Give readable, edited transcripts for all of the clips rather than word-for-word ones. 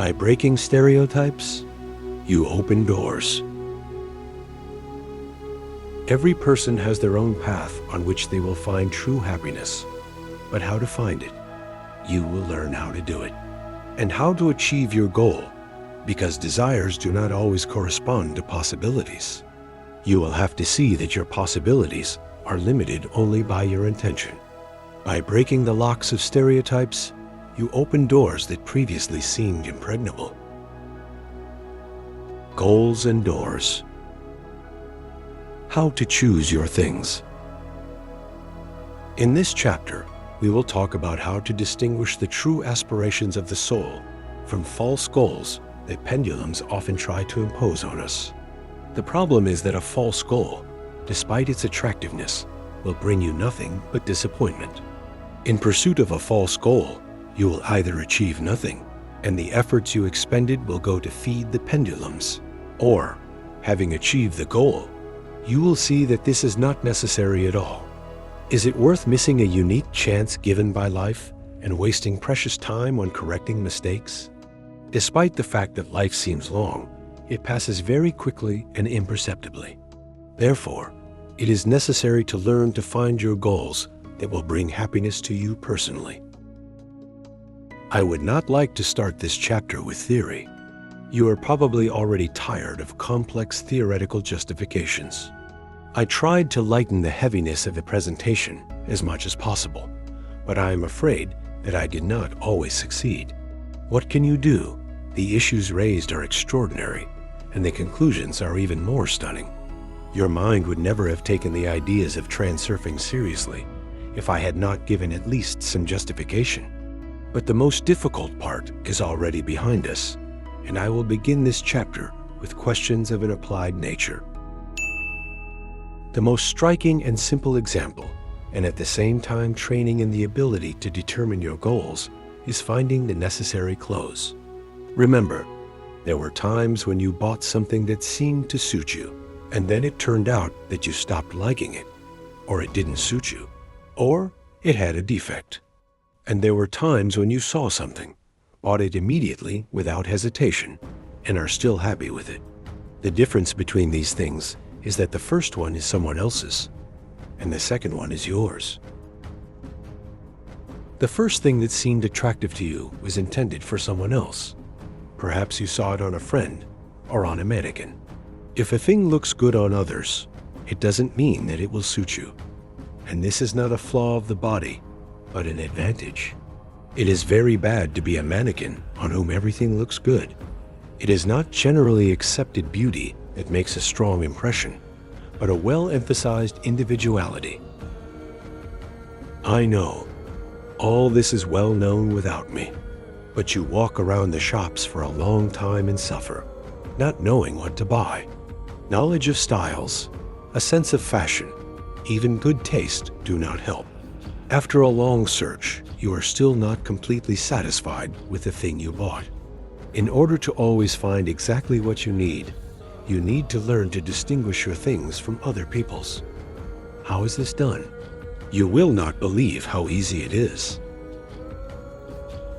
By breaking stereotypes, you open doors. Every person has their own path on which they will find true happiness. But how to find it? You will learn how to do it. And how to achieve your goal, because desires do not always correspond to possibilities. You will have to see that your possibilities are limited only by your intention. By breaking the locks of stereotypes, you open doors that previously seemed impregnable. Goals and doors. How to choose your things. In this chapter, we will talk about how to distinguish the true aspirations of the soul from false goals that pendulums often try to impose on us. The problem is that a false goal, despite its attractiveness, will bring you nothing but disappointment. In pursuit of a false goal, you will either achieve nothing, and the efforts you expended will go to feed the pendulums, or, having achieved the goal, you will see that this is not necessary at all. Is it worth missing a unique chance given by life and wasting precious time on correcting mistakes? Despite the fact that life seems long, it passes very quickly and imperceptibly. Therefore, it is necessary to learn to find your goals that will bring happiness to you personally. I would not like to start this chapter with theory. You are probably already tired of complex theoretical justifications. I tried to lighten the heaviness of the presentation as much as possible, but I am afraid that I did not always succeed. What can you do? The issues raised are extraordinary, and the conclusions are even more stunning. Your mind would never have taken the ideas of transurfing seriously if I had not given at least some justification. But the most difficult part is already behind us, and I will begin this chapter with questions of an applied nature. The most striking and simple example, and at the same time training in the ability to determine your goals, is finding the necessary clothes. Remember, there were times when you bought something that seemed to suit you, and then it turned out that you stopped liking it, or it didn't suit you, or it had a defect. And there were times when you saw something, bought it immediately without hesitation, and are still happy with it. The difference between these things is that the first one is someone else's, and the second one is yours. The first thing that seemed attractive to you was intended for someone else. Perhaps you saw it on a friend or on a mannequin. If a thing looks good on others, it doesn't mean that it will suit you. And this is not a flaw of the body, but an advantage. It is very bad to be a mannequin on whom everything looks good. It is not generally accepted beauty that makes a strong impression, but a well-emphasized individuality. I know, all this is well known without me, but you walk around the shops for a long time and suffer, not knowing what to buy. Knowledge of styles, a sense of fashion, even good taste do not help. After a long search, you are still not completely satisfied with the thing you bought. In order to always find exactly what you need to learn to distinguish your things from other people's. How is this done? You will not believe how easy it is.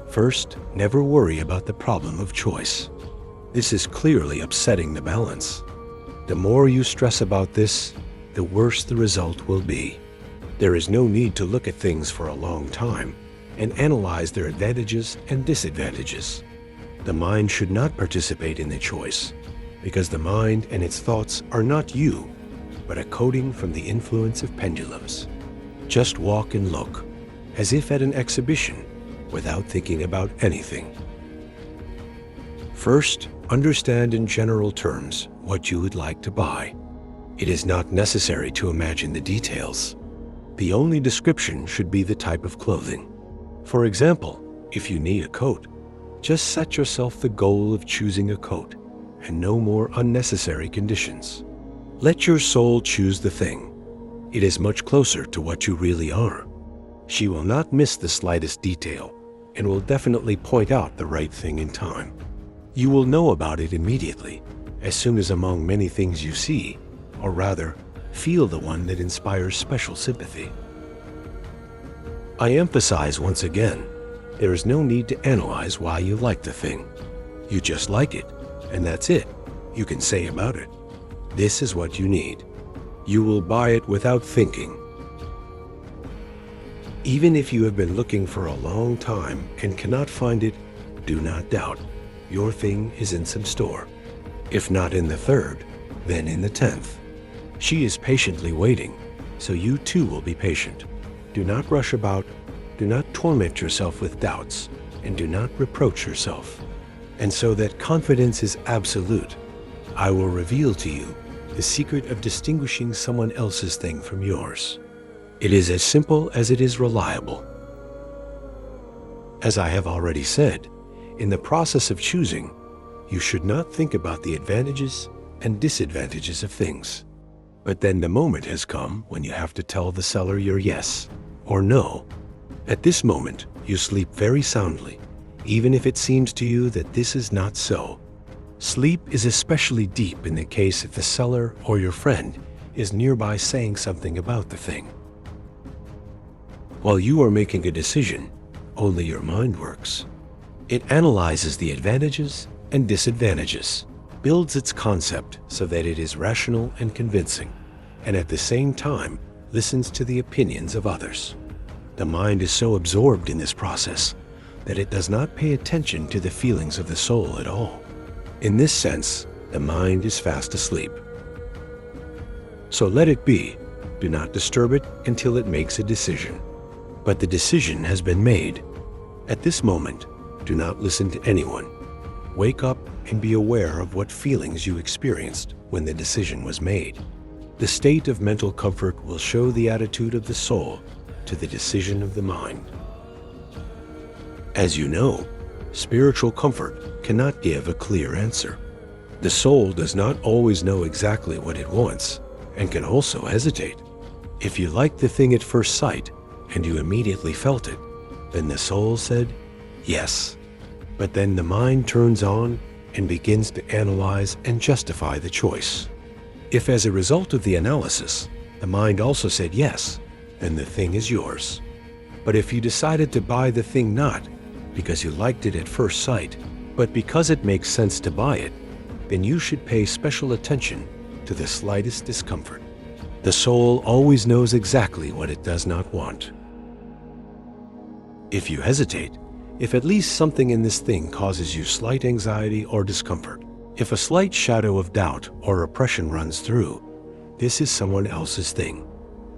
First, never worry about the problem of choice. This is clearly upsetting the balance. The more you stress about this, the worse the result will be. There is no need to look at things for a long time and analyze their advantages and disadvantages. The mind should not participate in the choice, because the mind and its thoughts are not you, but a coating from the influence of pendulums. Just walk and look, as if at an exhibition, without thinking about anything. First, understand in general terms what you would like to buy. It is not necessary to imagine the details. The only description should be the type of clothing. For example, if you need a coat, just set yourself the goal of choosing a coat, and no more unnecessary conditions. Let your soul choose the thing. It is much closer to what you really are. She will not miss the slightest detail, and will definitely point out the right thing in time. You will know about it immediately, as soon as among many things you see, or rather, feel the one that inspires special sympathy. I emphasize once again, there is no need to analyze why you like the thing. You just like it, and that's it. You can say about it, "This is what you need." You will buy it without thinking. Even if you have been looking for a long time and cannot find it, do not doubt. Your thing is in some store. If not in the 3rd, then in the 10th. She is patiently waiting, so you too will be patient. Do not rush about, do not torment yourself with doubts, and do not reproach yourself. And so that confidence is absolute, I will reveal to you the secret of distinguishing someone else's thing from yours. It is as simple as it is reliable. As I have already said, in the process of choosing, you should not think about the advantages and disadvantages of things. But then the moment has come when you have to tell the seller your yes or no. At this moment, you sleep very soundly, even if it seems to you that this is not so. Sleep is especially deep in the case if the seller or your friend is nearby saying something about the thing. While you are making a decision, only your mind works. It analyzes the advantages and disadvantages, builds its concept so that it is rational and convincing, and at the same time listens to the opinions of others. The mind is so absorbed in this process that it does not pay attention to the feelings of the soul at all. In this sense, the mind is fast asleep. So let it be. Do not disturb it until it makes a decision. But the decision has been made. At this moment, do not listen to anyone. Wake up and be aware of what feelings you experienced when the decision was made. The state of mental comfort will show the attitude of the soul to the decision of the mind. As you know, spiritual comfort cannot give a clear answer. The soul does not always know exactly what it wants and can also hesitate. If you liked the thing at first sight and you immediately felt it, then the soul said yes. But then the mind turns on and begins to analyze and justify the choice. If as a result of the analysis, the mind also said yes, then the thing is yours. But if you decided to buy the thing not because you liked it at first sight, but because it makes sense to buy it, then you should pay special attention to the slightest discomfort. The soul always knows exactly what it does not want. If you hesitate, if at least something in this thing causes you slight anxiety or discomfort, if a slight shadow of doubt or oppression runs through, this is someone else's thing.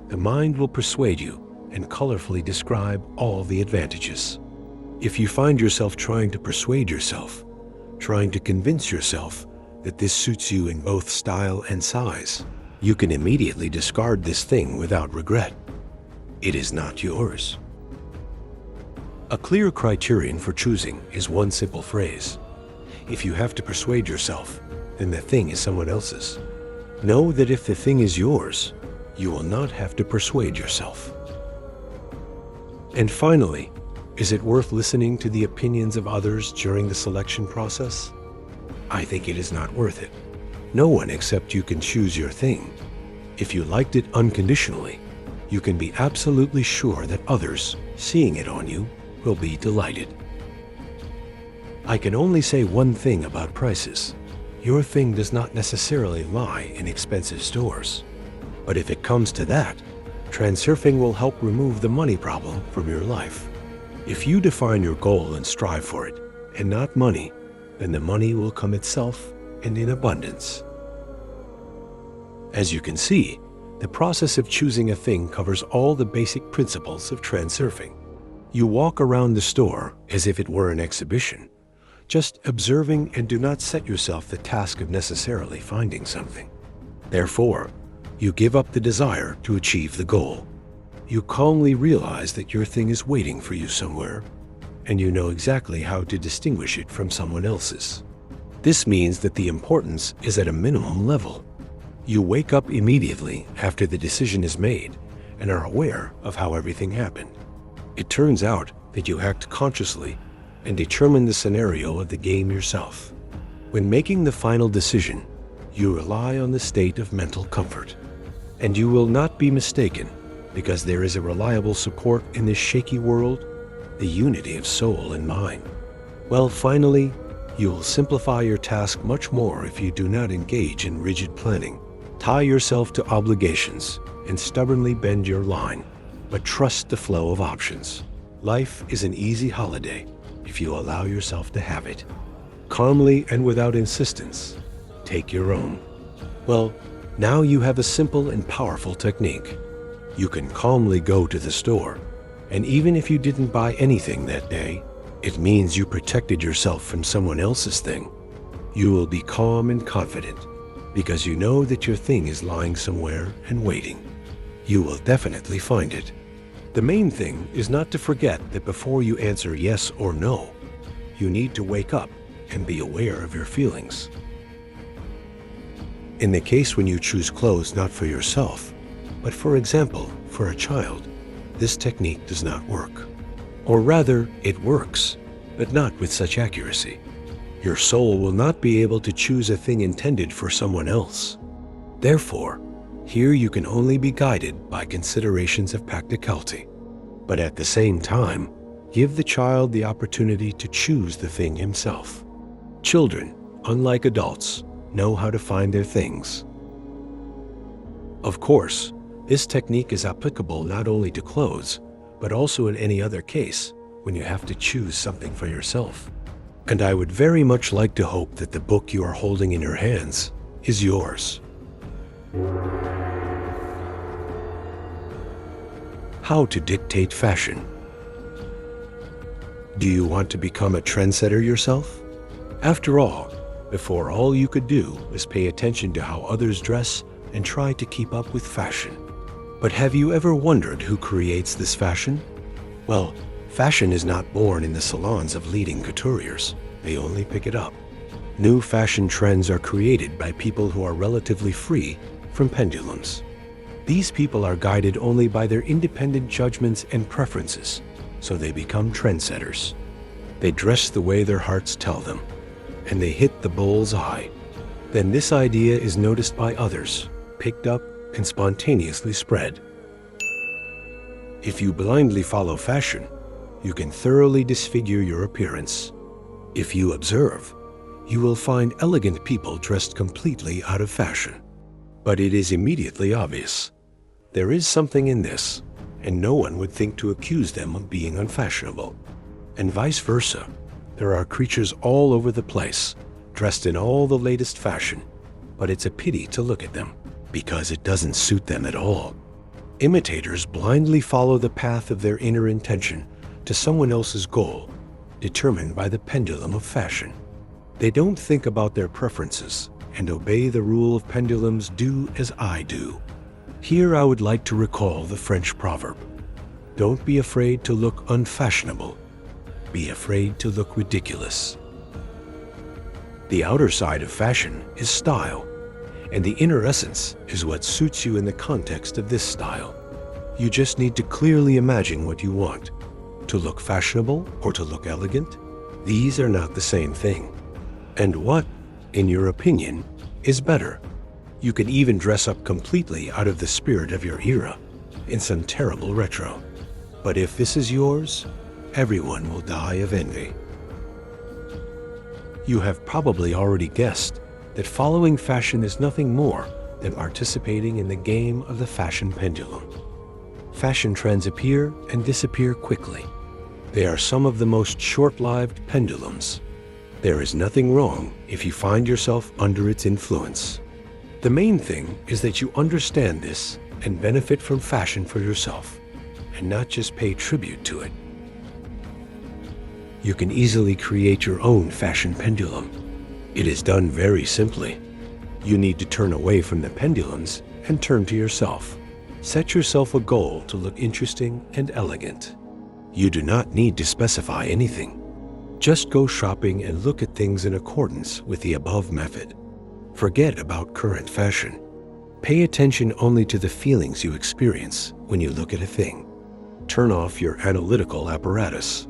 The mind will persuade you and colorfully describe all the advantages. If you find yourself trying to persuade yourself, trying to convince yourself that this suits you in both style and size, you can immediately discard this thing without regret. It is not yours. A clear criterion for choosing is one simple phrase. If you have to persuade yourself, then the thing is someone else's. Know that if the thing is yours, you will not have to persuade yourself. And finally, is it worth listening to the opinions of others during the selection process? I think it is not worth it. No one except you can choose your thing. If you liked it unconditionally, you can be absolutely sure that others, seeing it on you, will be delighted. I can only say one thing about prices. Your thing does not necessarily lie in expensive stores. But if it comes to that, Transurfing will help remove the money problem from your life. If you define your goal and strive for it, and not money, then the money will come itself and in abundance. As you can see, the process of choosing a thing covers all the basic principles of Transurfing. You walk around the store as if it were an exhibition, just observing, and do not set yourself the task of necessarily finding something. Therefore, you give up the desire to achieve the goal. You calmly realize that your thing is waiting for you somewhere, and you know exactly how to distinguish it from someone else's. This means that the importance is at a minimum level. You wake up immediately after the decision is made and are aware of how everything happened. It turns out that you act consciously and determine the scenario of the game yourself. When making the final decision, you rely on the state of mental comfort. And you will not be mistaken, because there is a reliable support in this shaky world, the unity of soul and mind. Well, finally, You will simplify your task much more if you do not engage in rigid planning. Tie yourself to obligations and stubbornly bend your line, but trust the flow of options. Life is an easy holiday if you allow yourself to have it. Calmly and without insistence, take your own. Well, now you have a simple and powerful technique. You can calmly go to the store, and even if you didn't buy anything that day, it means you protected yourself from someone else's thing. You will be calm and confident because you know that your thing is lying somewhere and waiting. You will definitely find it. The main thing is not to forget that before you answer yes or no, you need to wake up and be aware of your feelings. In the case when you choose clothes not for yourself, but for example, for a child, this technique does not work. Or rather, it works, but not with such accuracy. Your soul will not be able to choose a thing intended for someone else. Therefore, here you can only be guided by considerations of practicality. But at the same time, give the child the opportunity to choose the thing himself. Children, unlike adults, know how to find their things. Of course, this technique is applicable not only to clothes, but also in any other case when you have to choose something for yourself. And I would very much like to hope that the book you are holding in your hands is yours. How to dictate fashion. Do you want to become a trendsetter yourself? After all, before all you could do is pay attention to how others dress and try to keep up with fashion. But have you ever wondered who creates this fashion? Well, fashion is not born in the salons of leading couturiers. They only pick it up. New fashion trends are created by people who are relatively free from pendulums. These people are guided only by their independent judgments and preferences, so they become trendsetters. They dress the way their hearts tell them, and they hit the bull's eye. Then this idea is noticed by others, picked up, and spontaneously spread. If you blindly follow fashion, you can thoroughly disfigure your appearance. If you observe, you will find elegant people dressed completely out of fashion. But it is immediately obvious. There is something in this, and no one would think to accuse them of being unfashionable. And vice versa. There are creatures all over the place, dressed in all the latest fashion, but it's a pity to look at them, because it doesn't suit them at all. Imitators blindly follow the path of their inner intention to someone else's goal, determined by the pendulum of fashion. They don't think about their preferences and obey the rule of pendulums do as I do. Here I would like to recall the French proverb, "Don't be afraid to look unfashionable, be afraid to look ridiculous." The outer side of fashion is style, and the inner essence is what suits you in the context of this style. You just need to clearly imagine what you want. To look fashionable or to look elegant? These are not the same thing. And what, in your opinion, is better? You can even dress up completely out of the spirit of your era, in some terrible retro. But if this is yours, everyone will die of envy. You have probably already guessed that following fashion is nothing more than participating in the game of the fashion pendulum. Fashion trends appear and disappear quickly. They are some of the most short-lived pendulums. There is nothing wrong if you find yourself under its influence. The main thing is that you understand this and benefit from fashion for yourself, and not just pay tribute to it. You can easily create your own fashion pendulum. It is done very simply. You need to turn away from the pendulums and turn to yourself. Set yourself a goal to look interesting and elegant. You do not need to specify anything. Just go shopping and look at things in accordance with the above method. Forget about current fashion. Pay attention only to the feelings you experience when you look at a thing. Turn off your analytical apparatus.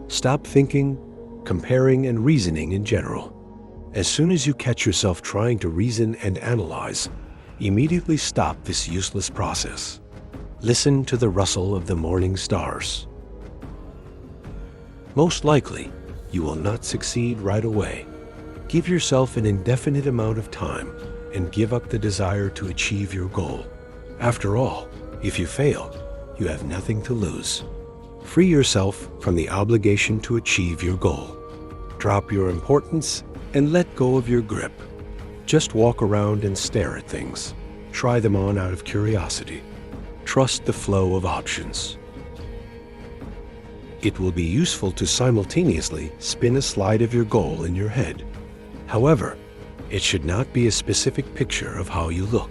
Stop thinking, comparing, and reasoning in general. As soon as you catch yourself trying to reason and analyze, immediately stop this useless process. Listen to the rustle of the morning stars. Most likely, You will not succeed right away. Give yourself an indefinite amount of time and give up the desire to achieve your goal. After all, if you fail, you have nothing to lose. Free yourself from the obligation to achieve your goal. Drop your importance and let go of your grip. Just walk around and stare at things. Try them on out of curiosity. Trust the flow of options. It will be useful to simultaneously spin a slide of your goal in your head. However, it should not be a specific picture of how you look.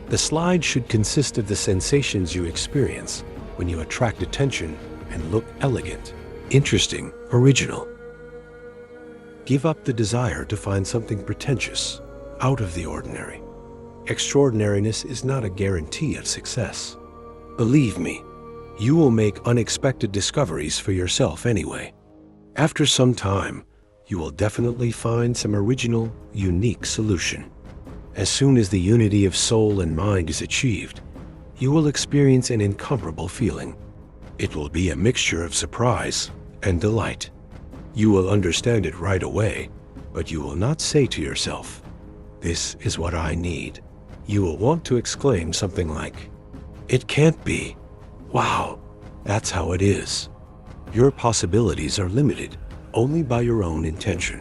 The slide should consist of the sensations you experience when you attract attention and look elegant, interesting, original. Give up the desire to find something pretentious, out of the ordinary. Extraordinariness is not a guarantee of success. Believe me, you will make unexpected discoveries for yourself anyway. After some time, you will definitely find some original, unique solution. As soon as the unity of soul and mind is achieved, you will experience an incomparable feeling. It will be a mixture of surprise and delight. You will understand it right away, but you will not say to yourself, "This is what I need." You will want to exclaim something like, "It can't be. Wow, that's how it is." Your possibilities are limited only by your own intention.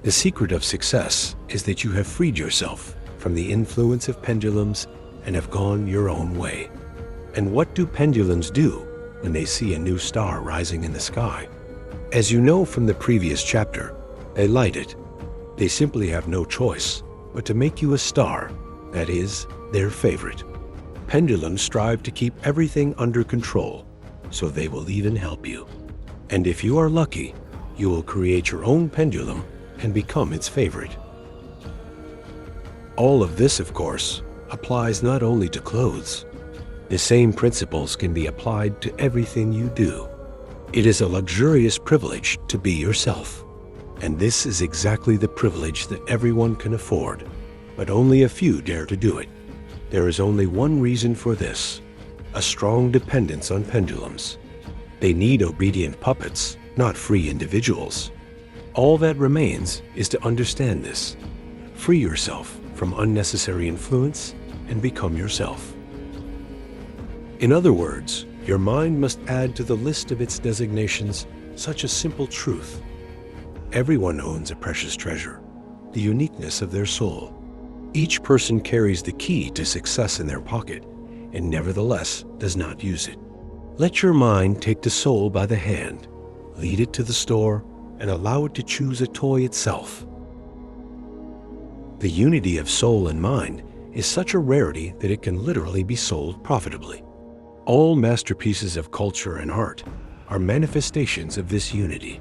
The secret of success is that you have freed yourself from the influence of pendulums and have gone your own way. And what do pendulums do when they see a new star rising in the sky? As you know from the previous chapter, they light it. They simply have no choice but to make you a star, that is, their favorite. Pendulums strive to keep everything under control, so they will even help you. And if you are lucky, you will create your own pendulum and become its favorite. All of this, of course, applies not only to clothes. The same principles can be applied to everything you do. It is a luxurious privilege to be yourself. And this is exactly the privilege that everyone can afford, but only a few dare to do it. There is only one reason for this: a strong dependence on pendulums. They need obedient puppets, not free individuals. All that remains is to understand this. Free yourself from unnecessary influence and become yourself. In other words, your mind must add to the list of its designations such a simple truth. Everyone owns a precious treasure, the uniqueness of their soul. Each person carries the key to success in their pocket and nevertheless does not use it. Let your mind take the soul by the hand, lead it to the store, and allow it to choose a toy itself. The unity of soul and mind is such a rarity that it can literally be sold profitably. All masterpieces of culture and art are manifestations of this unity.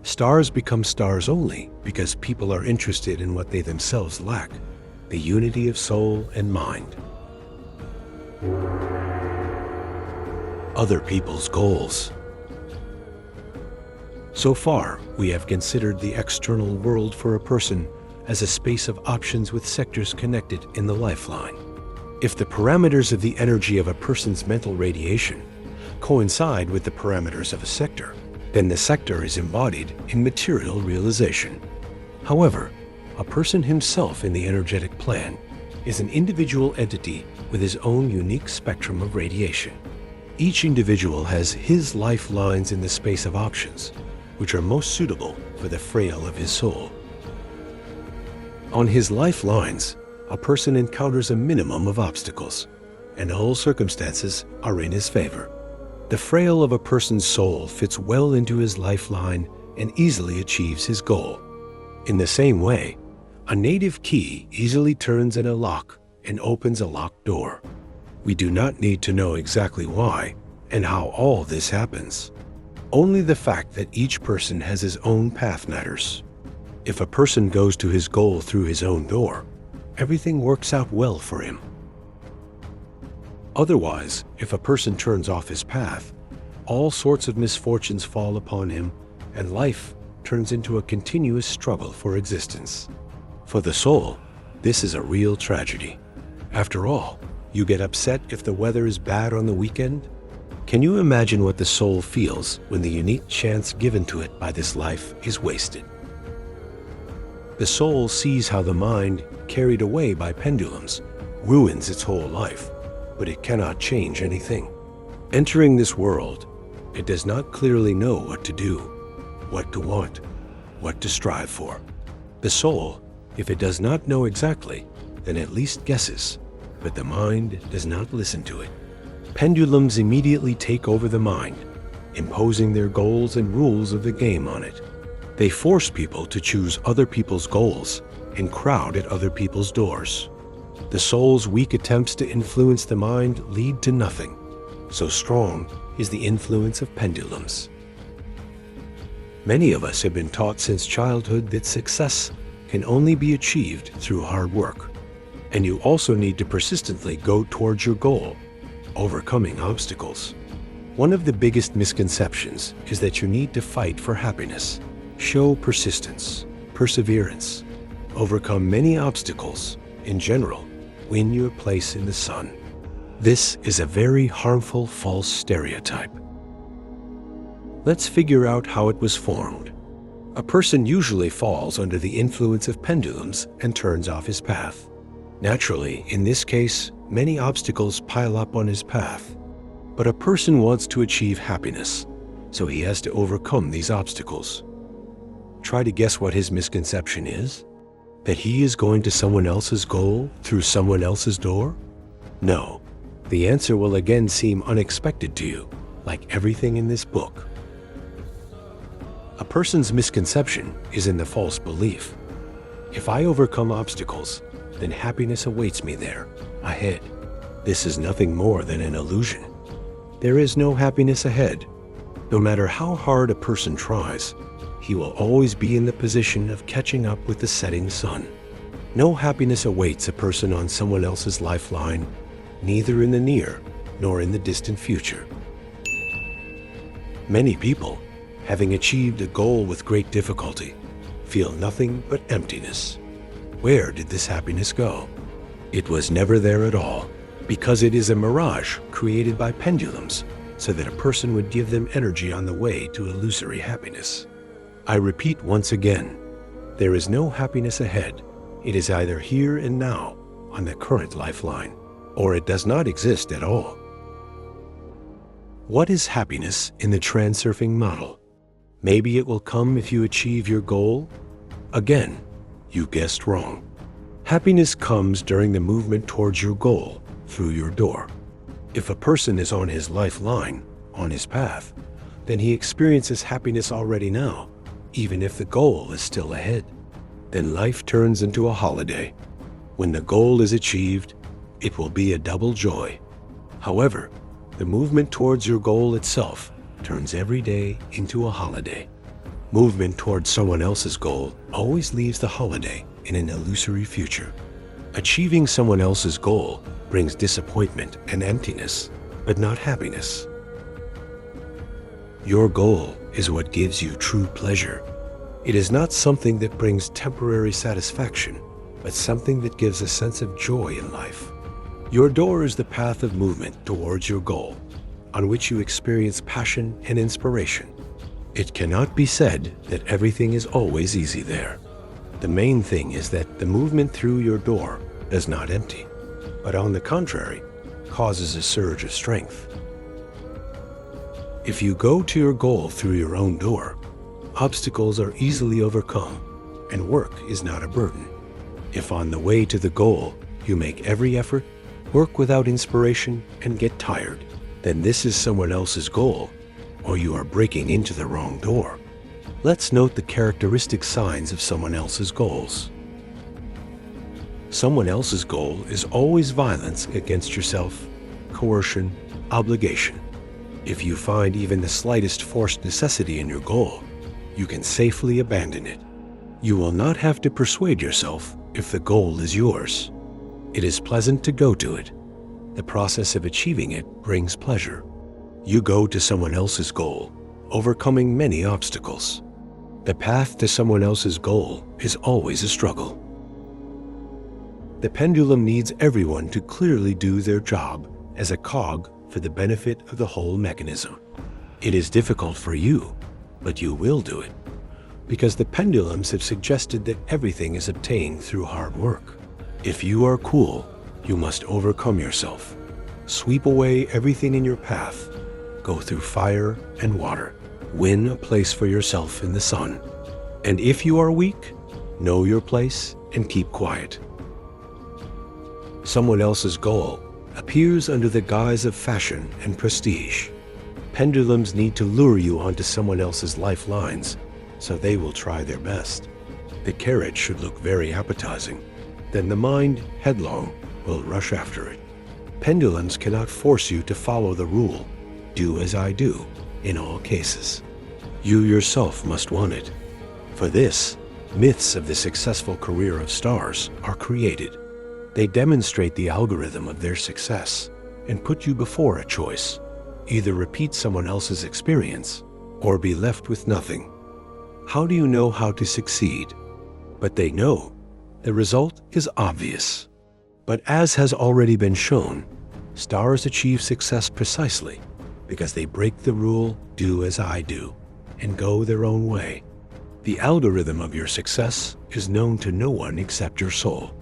Stars become stars only because people are interested in what they themselves lack, the unity of soul and mind. Other people's goals. So far, we have considered the external world for a person as a space of options with sectors connected in the lifeline. If the parameters of the energy of a person's mental radiation coincide with the parameters of a sector, then the sector is embodied in material realization. However, a person himself in the energetic plan is an individual entity with his own unique spectrum of radiation. Each individual has his lifelines in the space of options, which are most suitable for the frail of his soul. On his lifelines, a person encounters a minimum of obstacles, and all circumstances are in his favor. The frail of a person's soul fits well into his lifeline and easily achieves his goal. In the same way, a native key easily turns in a lock and opens a locked door. We do not need to know exactly why and how all this happens. Only the fact that each person has his own path matters. If a person goes to his goal through his own door, everything works out well for him. Otherwise, if a person turns off his path, all sorts of misfortunes fall upon him, and life turns into a continuous struggle for existence. For the soul, this is a real tragedy. After all, you get upset if the weather is bad on the weekend. Can you imagine what the soul feels when the unique chance given to it by this life is wasted? The soul sees how the mind, carried away by pendulums, ruins its whole life, but it cannot change anything. Entering this world, it does not clearly know what to do, what to want, what to strive for. The soul, if it does not know exactly, then at least guesses, but the mind does not listen to it. Pendulums immediately take over the mind, imposing their goals and rules of the game on it. They force people to choose other people's goals and crowd at other people's doors. The soul's weak attempts to influence the mind lead to nothing. So strong is the influence of pendulums. Many of us have been taught since childhood that success can only be achieved through hard work. And you also need to persistently go towards your goal, overcoming obstacles. One of the biggest misconceptions is that you need to fight for happiness. Show persistence, perseverance, overcome many obstacles. In general, win your place in the sun. This is a very harmful false stereotype. Let's figure out how it was formed. A person usually falls under the influence of pendulums and turns off his path. Naturally, in this case, many obstacles pile up on his path. But a person wants to achieve happiness, so he has to overcome these obstacles. Try to guess what his misconception is? That he is going to someone else's goal through someone else's door? No. The answer will again seem unexpected to you, like everything in this book. A person's misconception is in the false belief. If I overcome obstacles, then happiness awaits me there, ahead. This is nothing more than an illusion. There is no happiness ahead. No matter how hard a person tries, he will always be in the position of catching up with the setting sun. No happiness awaits a person on someone else's lifeline, neither in the near nor in the distant future. Many people, having achieved a goal with great difficulty, feel nothing but emptiness. Where did this happiness go? It was never there at all, because it is a mirage created by pendulums so that a person would give them energy on the way to illusory happiness. I repeat once again, there is no happiness ahead. It is either here and now on the current lifeline, or it does not exist at all. What is happiness in the transurfing model? Maybe it will come if you achieve your goal? Again, you guessed wrong. Happiness comes during the movement towards your goal through your door. If a person is on his lifeline, on his path, then he experiences happiness already now, even if the goal is still ahead. Then life turns into a holiday. When the goal is achieved, it will be a double joy. However, the movement towards your goal itself turns every day into a holiday. Movement towards someone else's goal always leaves the holiday in an illusory future. Achieving someone else's goal brings disappointment and emptiness, but not happiness. Your goal is what gives you true pleasure. It is not something that brings temporary satisfaction, but something that gives a sense of joy in life. Your door is the path of movement towards your goal, on which you experience passion and inspiration. It cannot be said that everything is always easy there. The main thing is that the movement through your door does not empty, but on the contrary, causes a surge of strength. If you go to your goal through your own door, obstacles are easily overcome, and work is not a burden. If on the way to the goal, you make every effort, work without inspiration, and get tired, then this is someone else's goal, or you are breaking into the wrong door. Let's note the characteristic signs of someone else's goals. Someone else's goal is always violence against yourself, coercion, obligation. If you find even the slightest forced necessity in your goal, you can safely abandon it. You will not have to persuade yourself if the goal is yours. It is pleasant to go to it. The process of achieving it brings pleasure. You go to someone else's goal, overcoming many obstacles. The path to someone else's goal is always a struggle. The pendulum needs everyone to clearly do their job as a cog for the benefit of the whole mechanism. It is difficult for you, but you will do it, because the pendulums have suggested that everything is obtained through hard work. If you are cool, you must overcome yourself. Sweep away everything in your path. Go through fire and water. Win a place for yourself in the sun. And if you are weak, know your place and keep quiet. Someone else's goal appears under the guise of fashion and prestige. Pendulums need to lure you onto someone else's lifelines, so they will try their best. The carrot should look very appetizing. Then the mind, headlong, will rush after it. Pendulums cannot force you to follow the rule, do as I do, in all cases. You yourself must want it. For this, myths of the successful career of stars are created. They demonstrate the algorithm of their success and put you before a choice. Either repeat someone else's experience or be left with nothing. How do you know how to succeed? But they know. The result is obvious. But as has already been shown, stars achieve success precisely because they break the rule, do as I do, and go their own way. The algorithm of your success is known to no one except your soul.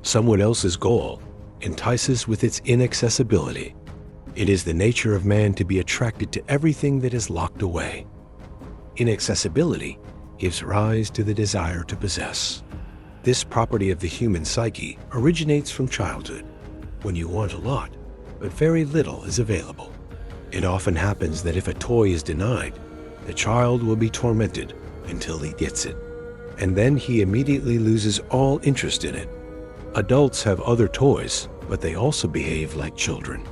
Someone else's goal entices with its inaccessibility. It is the nature of man to be attracted to everything that is locked away. Inaccessibility gives rise to the desire to possess. This property of the human psyche originates from childhood, when you want a lot, but very little is available. It often happens that if a toy is denied, the child will be tormented until he gets it, and then he immediately loses all interest in it. Adults have other toys, but they also behave like children.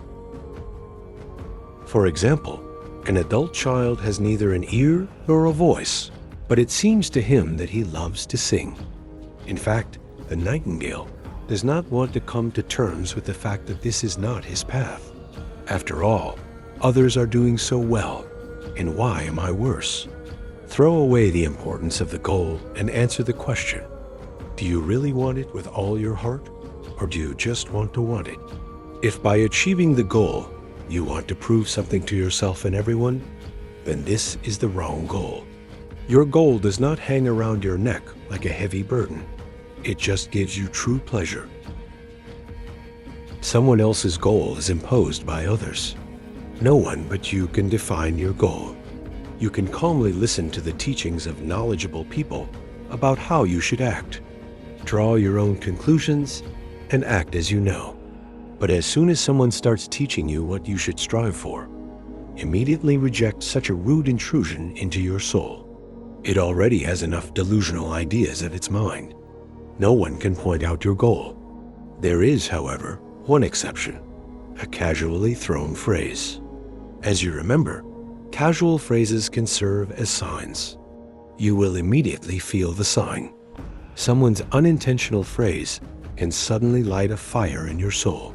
For example, an adult child has neither an ear nor a voice, but it seems to him that he loves to sing. In fact, the nightingale does not want to come to terms with the fact that this is not his path. After all, others are doing so well, and why am I worse? Throw away the importance of the goal and answer the question, do you really want it with all your heart, or do you just want to want it? If by achieving the goal, you want to prove something to yourself and everyone, then this is the wrong goal. Your goal does not hang around your neck like a heavy burden. It just gives you true pleasure. Someone else's goal is imposed by others. No one but you can define your goal. You can calmly listen to the teachings of knowledgeable people about how you should act. Draw your own conclusions and act as you know. But as soon as someone starts teaching you what you should strive for, immediately reject such a rude intrusion into your soul. It already has enough delusional ideas of its mind. No one can point out your goal. There is, however, one exception, a casually thrown phrase. As you remember, casual phrases can serve as signs. You will immediately feel the sign. Someone's unintentional phrase can suddenly light a fire in your soul.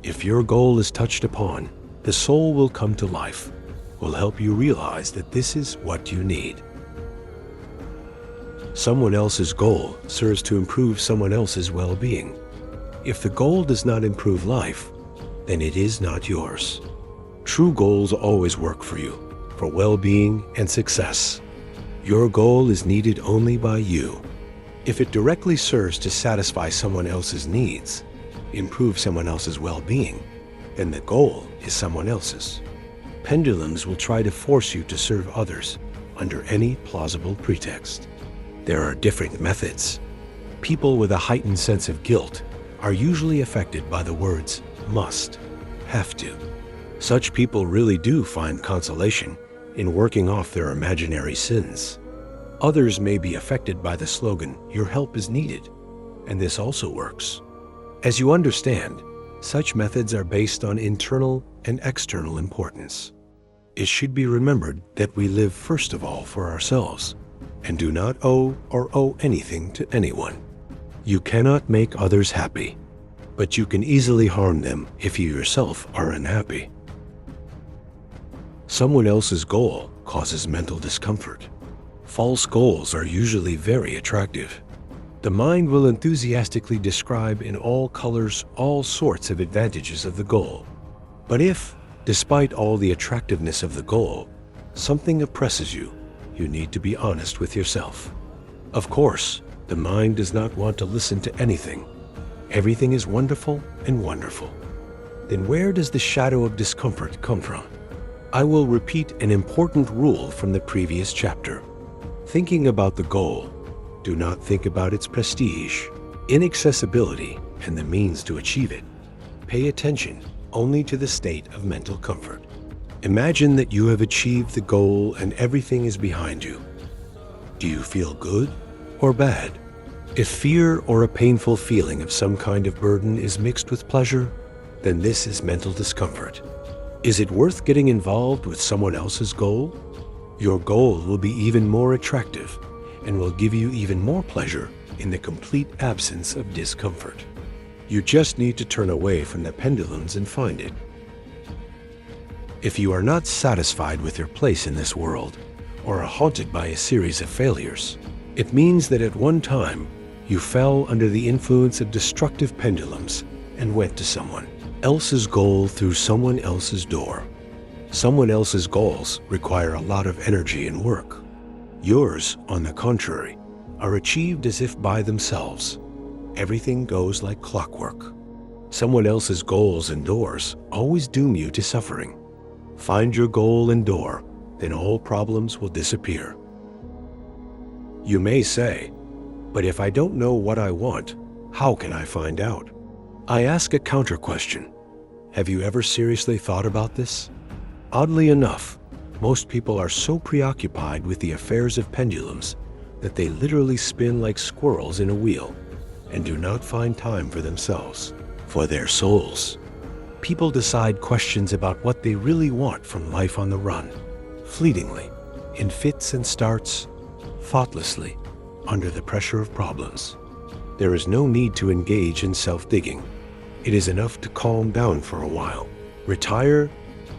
If your goal is touched upon, the soul will come to life, will help you realize that this is what you need. Someone else's goal serves to improve someone else's well-being. If the goal does not improve life, then it is not yours. True goals always work for you, for well-being and success. Your goal is needed only by you. If it directly serves to satisfy someone else's needs, improve someone else's well-being, then the goal is someone else's. Pendulums will try to force you to serve others under any plausible pretext. There are different methods. People with a heightened sense of guilt are usually affected by the words must, have to. Such people really do find consolation in working off their imaginary sins. Others may be affected by the slogan, your help is needed, and this also works. As you understand, such methods are based on internal and external importance. It should be remembered that we live first of all for ourselves, and do not owe anything to anyone. You cannot make others happy, but you can easily harm them if you yourself are unhappy. Someone else's goal causes mental discomfort. False goals are usually very attractive. The mind will enthusiastically describe in all colors all sorts of advantages of the goal. But if, despite all the attractiveness of the goal, something oppresses you, you need to be honest with yourself. Of course, the mind does not want to listen to anything. Everything is wonderful and wonderful. Then where does the shadow of discomfort come from? I will repeat an important rule from the previous chapter. Thinking about the goal, do not think about its prestige, inaccessibility, and the means to achieve it. Pay attention only to the state of mental comfort. Imagine that you have achieved the goal and everything is behind you. Do you feel good or bad? If fear or a painful feeling of some kind of burden is mixed with pleasure, then this is mental discomfort. Is it worth getting involved with someone else's goal? Your goal will be even more attractive and will give you even more pleasure in the complete absence of discomfort. You just need to turn away from the pendulums and find it. If you are not satisfied with your place in this world, or are haunted by a series of failures, it means that at one time you fell under the influence of destructive pendulums and went to someone else's goal through someone else's door. Someone else's goals require a lot of energy and work. Yours, on the contrary, are achieved as if by themselves. Everything goes like clockwork. Someone else's goals and doors always doom you to suffering. Find your goal and door, then all problems will disappear. You may say, but if I don't know what I want, how can I find out? I ask a counter question. Have you ever seriously thought about this? Oddly enough, most people are so preoccupied with the affairs of pendulums that they literally spin like squirrels in a wheel and do not find time for themselves, for their souls. People decide questions about what they really want from life on the run, fleetingly, in fits and starts, thoughtlessly, under the pressure of problems. There is no need to engage in self-digging. It is enough to calm down for a while, retire,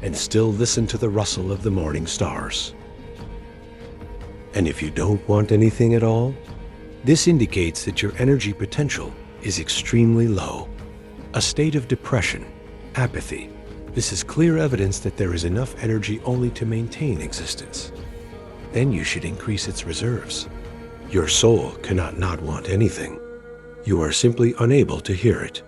and still listen to the rustle of the morning stars. And if you don't want anything at all, this indicates that your energy potential is extremely low. A state of depression, apathy. This is clear evidence that there is enough energy only to maintain existence. Then you should increase its reserves. Your soul cannot not want anything. You are simply unable to hear it.